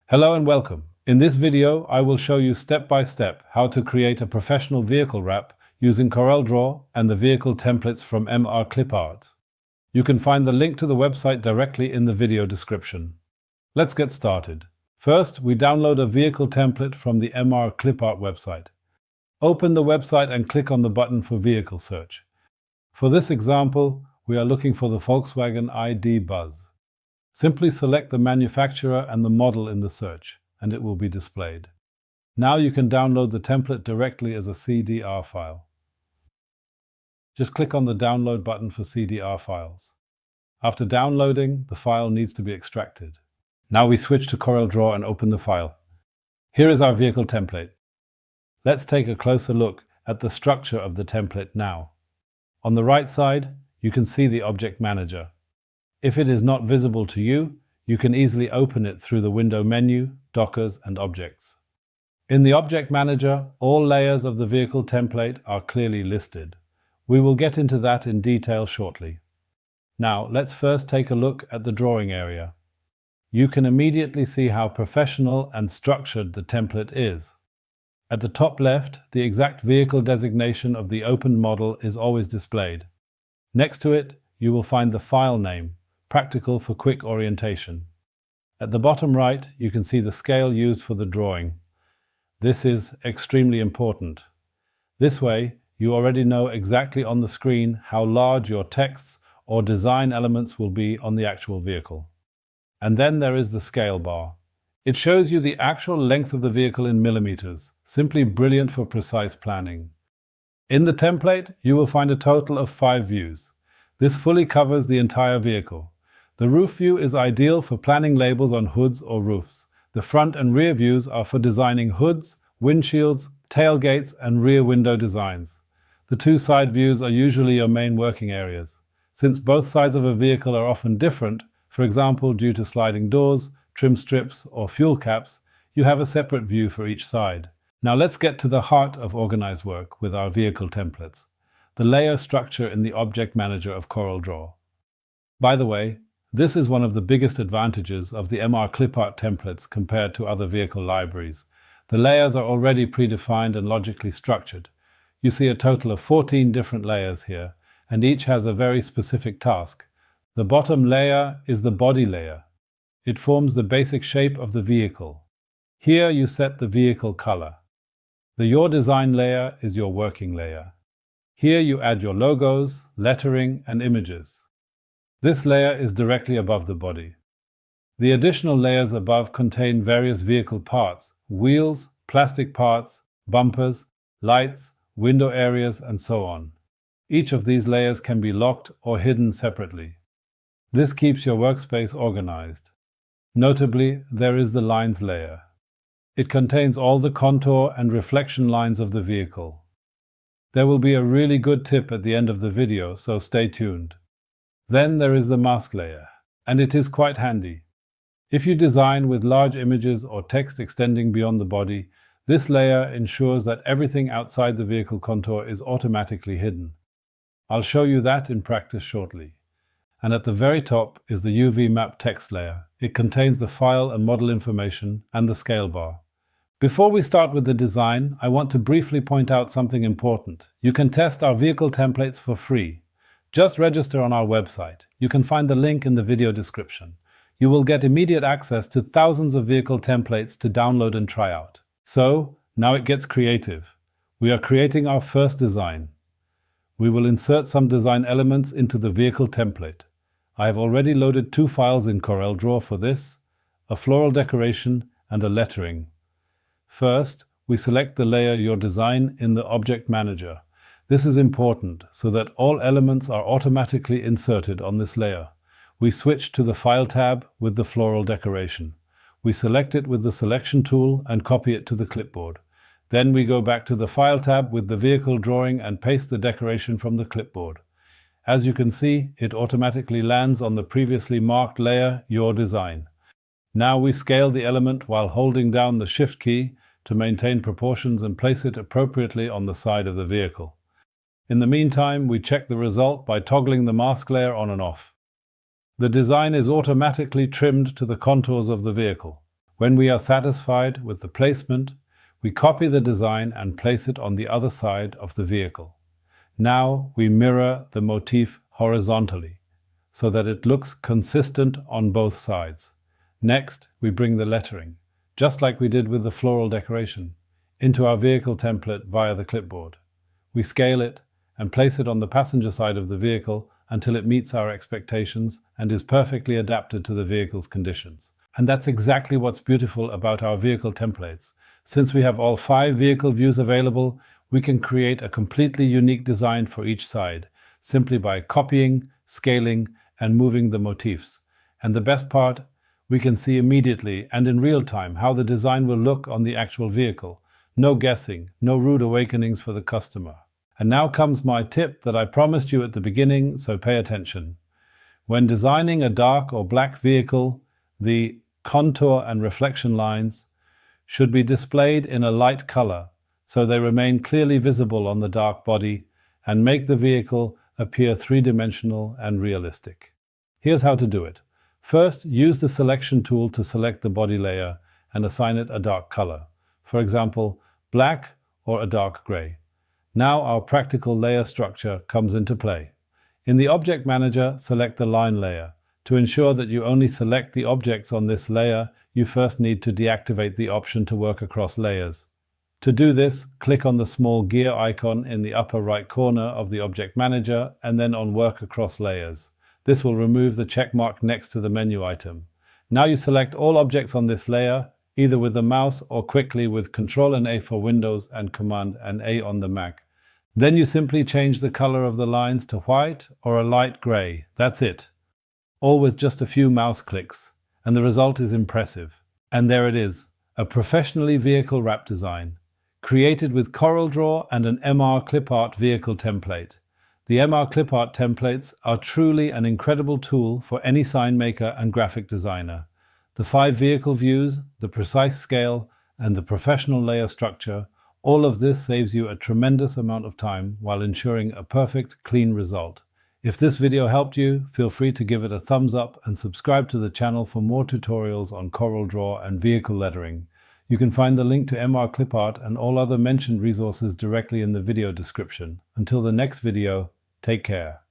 Hello and welcome. In this video, I will show you step by step how to create a professional vehicle wrap using CorelDRAW and the vehicle templates from Clipart. You can find the link to the website directly in the video description. Let's get started. First, we download a vehicle template from the Clipart website. Open the website and click on the button for vehicle search. For this example, we are looking for the Volkswagen ID Buzz. Simply select the manufacturer and the model in the search, and it will be displayed. Now you can download the template directly as a CDR file. Just click on the download button for CDR files. After downloading, the file needs to be extracted. Now we switch to CorelDRAW and open the file. Here is our vehicle template. Let's take a closer look at the structure of the template now. On the right side, you can see the Object Manager. If it is not visible to you, you can easily open it through the window menu, Dockers and Objects. In the Object Manager, all layers of the vehicle template are clearly listed. We will get into that in detail shortly. Now, let's first take a look at the drawing area. You can immediately see how professional and structured the template is. At the top left, the exact vehicle designation of the opened model is always displayed. Next to it, you will find the file name, practical for quick orientation. At the bottom right, you can see the scale used for the drawing. This is extremely important. This way, you already know exactly on the screen how large your texts or design elements will be on the actual vehicle. And then there is the scale bar. It shows you the actual length of the vehicle in millimeters, simply brilliant for precise planning. In the template, you will find a total of 5 views. This fully covers the entire vehicle. The roof view is ideal for planning labels on hoods or roofs. The front and rear views are for designing hoods, windshields, tailgates, and rear window designs. The 2 side views are usually your main working areas. Since both sides of a vehicle are often different, for example due to sliding doors, trim strips, or fuel caps, you have a separate view for each side. Now let's get to the heart of organized work with our vehicle templates, the layer structure in the Object Manager of CorelDRAW. By the way, this is one of the biggest advantages of the Clipart templates compared to other vehicle libraries. The layers are already predefined and logically structured. You see a total of 14 different layers here, and each has a very specific task. The bottom layer is the body layer. It forms the basic shape of the vehicle. Here you set the vehicle color. The Your Design layer is your working layer. Here you add your logos, lettering, and images. This layer is directly above the body. The additional layers above contain various vehicle parts, wheels, plastic parts, bumpers, lights, window areas, and so on. Each of these layers can be locked or hidden separately. This keeps your workspace organized. Notably, there is the lines layer. It contains all the contour and reflection lines of the vehicle. There will be a really good tip at the end of the video, so stay tuned. Then there is the mask layer, and it is quite handy. If you design with large images or text extending beyond the body, this layer ensures that everything outside the vehicle contour is automatically hidden. I'll show you that in practice shortly. And at the very top is the UV map text layer. It contains the file and model information and the scale bar. Before we start with the design, I want to briefly point out something important. You can test our vehicle templates for free. Just register on our website. You can find the link in the video description. You will get immediate access to thousands of vehicle templates to download and try out. So, now it gets creative. We are creating our first design. We will insert some design elements into the vehicle template. I have already loaded 2 files in CorelDRAW for this, a floral decoration and a lettering. First, we select the layer Your Design in the Object Manager. This is important so that all elements are automatically inserted on this layer. We switch to the File tab with the floral decoration. We select it with the Selection tool and copy it to the clipboard. Then we go back to the File tab with the vehicle drawing and paste the decoration from the clipboard. As you can see, it automatically lands on the previously marked layer Your Design. Now we scale the element while holding down the Shift key to maintain proportions and place it appropriately on the side of the vehicle. In the meantime, we check the result by toggling the mask layer on and off. The design is automatically trimmed to the contours of the vehicle. When we are satisfied with the placement, we copy the design and place it on the other side of the vehicle. Now we mirror the motif horizontally, so that it looks consistent on both sides. Next, we bring the lettering, just like we did with the floral decoration, into our vehicle template via the clipboard. We scale it and place it on the passenger side of the vehicle until it meets our expectations and is perfectly adapted to the vehicle's conditions. And that's exactly what's beautiful about our vehicle templates. Since we have all 5 vehicle views available, we can create a completely unique design for each side, simply by copying, scaling, and moving the motifs. And the best part, we can see immediately and in real time how the design will look on the actual vehicle. No guessing, no rude awakenings for the customer. And now comes my tip that I promised you at the beginning, so pay attention. When designing a dark or black vehicle, the contour and reflection lines should be displayed in a light color, so they remain clearly visible on the dark body and make the vehicle appear three-dimensional and realistic. Here's how to do it. First, use the selection tool to select the body layer and assign it a dark color. For example, black or a dark gray. Now our practical layer structure comes into play. In the Object Manager, select the line layer. To ensure that you only select the objects on this layer, you first need to deactivate the option to work across layers. To do this, click on the small gear icon in the upper right corner of the Object Manager and then on Work Across Layers. This will remove the check mark next to the menu item. Now you select all objects on this layer, either with the mouse or quickly with Ctrl and A for Windows and Command and A on the Mac. Then you simply change the color of the lines to white or a light gray. That's it. All with just a few mouse clicks, and the result is impressive. And there it is, a professionally vehicle wrap design, created with CorelDRAW and an MR Clipart vehicle template. The MR Clipart templates are truly an incredible tool for any sign maker and graphic designer. The 5 vehicle views, the precise scale, and the professional layer structure, all of this saves you a tremendous amount of time while ensuring a perfect, clean result. If this video helped you, feel free to give it a thumbs up and subscribe to the channel for more tutorials on CorelDRAW and vehicle lettering. You can find the link to MR Clipart and all other mentioned resources directly in the video description. Until the next video, take care.